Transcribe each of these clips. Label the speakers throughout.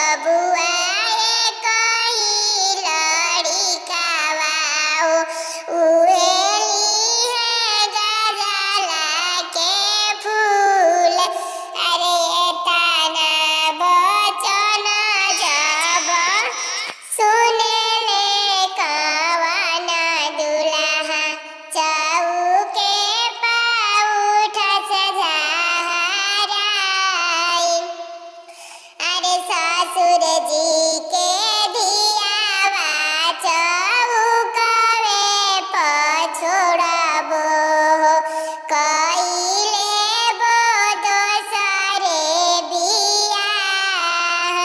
Speaker 1: बबुआए कही लड़िकावा उहेली है गजला के फूल। अरे ताना बचन जब सुनेले कवन दुल्हा चौके पाउठ सझाराई। अरे ससुर जी के धियावा चौकवे पछोड़बो कइले बो दोसरे बियाह।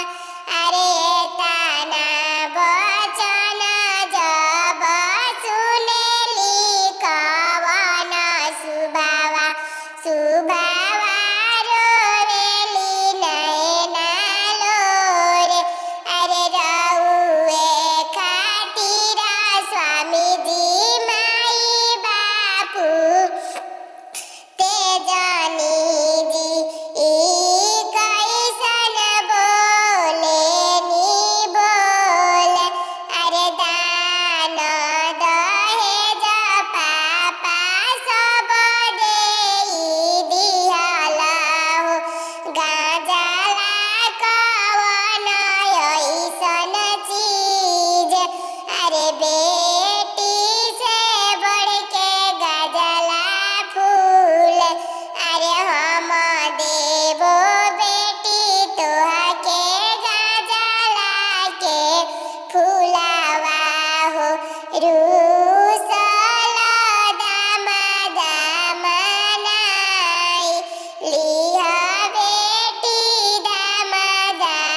Speaker 1: अरे ताना बचन जब सुनेली कवन सुबावा सुबावा रोवेली नैना लोरे। अरे रउए खातिर स्वामी जी माई बापू ते जानी जी ई कैसन बोले नी बोले। अरे दान दहेज पापा सब देई दिहला हो गाजला कवन ऐसन चीज। अरे बेटी से बढ़ के गजला फूल। अरे हम देबो बेटी तोहके गजला के फूलावा हो। रूसल दामनाई लिहा बेटी दामनाई।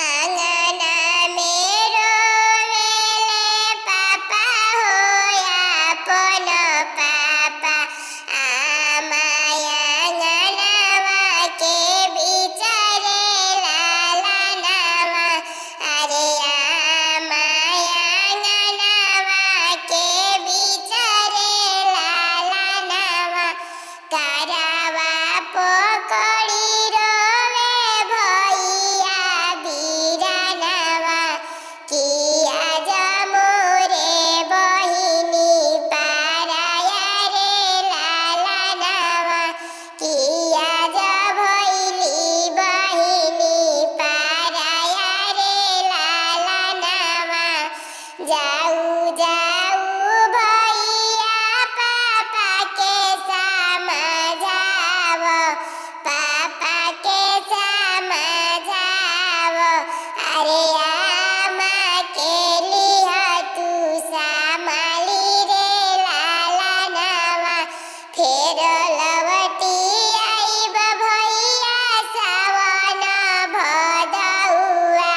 Speaker 1: आंगना में रोवेले पापा हो अपन पापा आमाय आंगनवा के बिचारे लालनवा। अरे आमाय आंगनवा के बिचारे लालनवा। करावा पकड़ी रोवे भैया बीरानवा किया जमोरे बहिनी पाराया रे लालनवा। किया जभैली बहिनी पाराया रे लालनवा। जाऊ जाऊ भैया पापा के समझाव पापा के समझाव। अरे आमा के लिहा तू संभाली रे लालनवा। फेर लवटी आइब भैया सावन भदौआ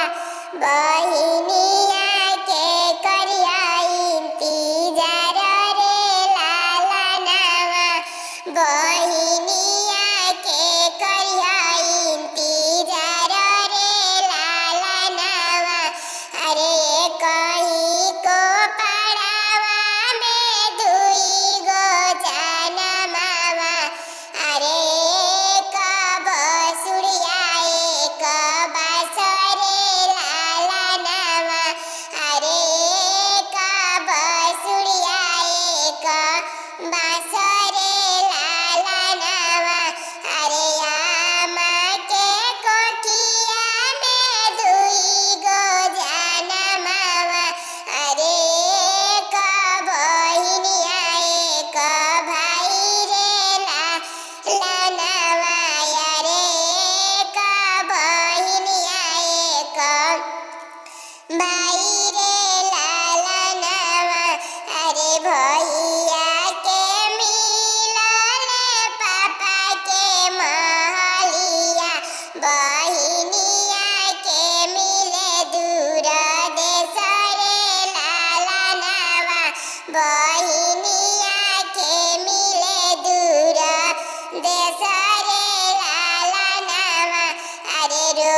Speaker 1: बहिनिया के करिया इंतजार रे लालनवा। बहिनिया के करिया इंतजार रे लालनवा। अरे कहीं को पड़ावा में दुई गो जनमावा। अरे कब सुड़िया एक बासरे लालनवा। अरे कब सुड़िया एक बासरे लालनवा। अरे आमा के कोठिया में दुई गो जनमावा। अरे कब बहिनिया एक भाई रे लालनवा। अरे कब बहिनिया एक भाई रे लालनवा। अरे भैया के मिलले पापा के महलिया बहिनिया के मिले दूर देश रे लालनवा। बहिनिया के मिले दूर देश रे लालनवा। अरे रो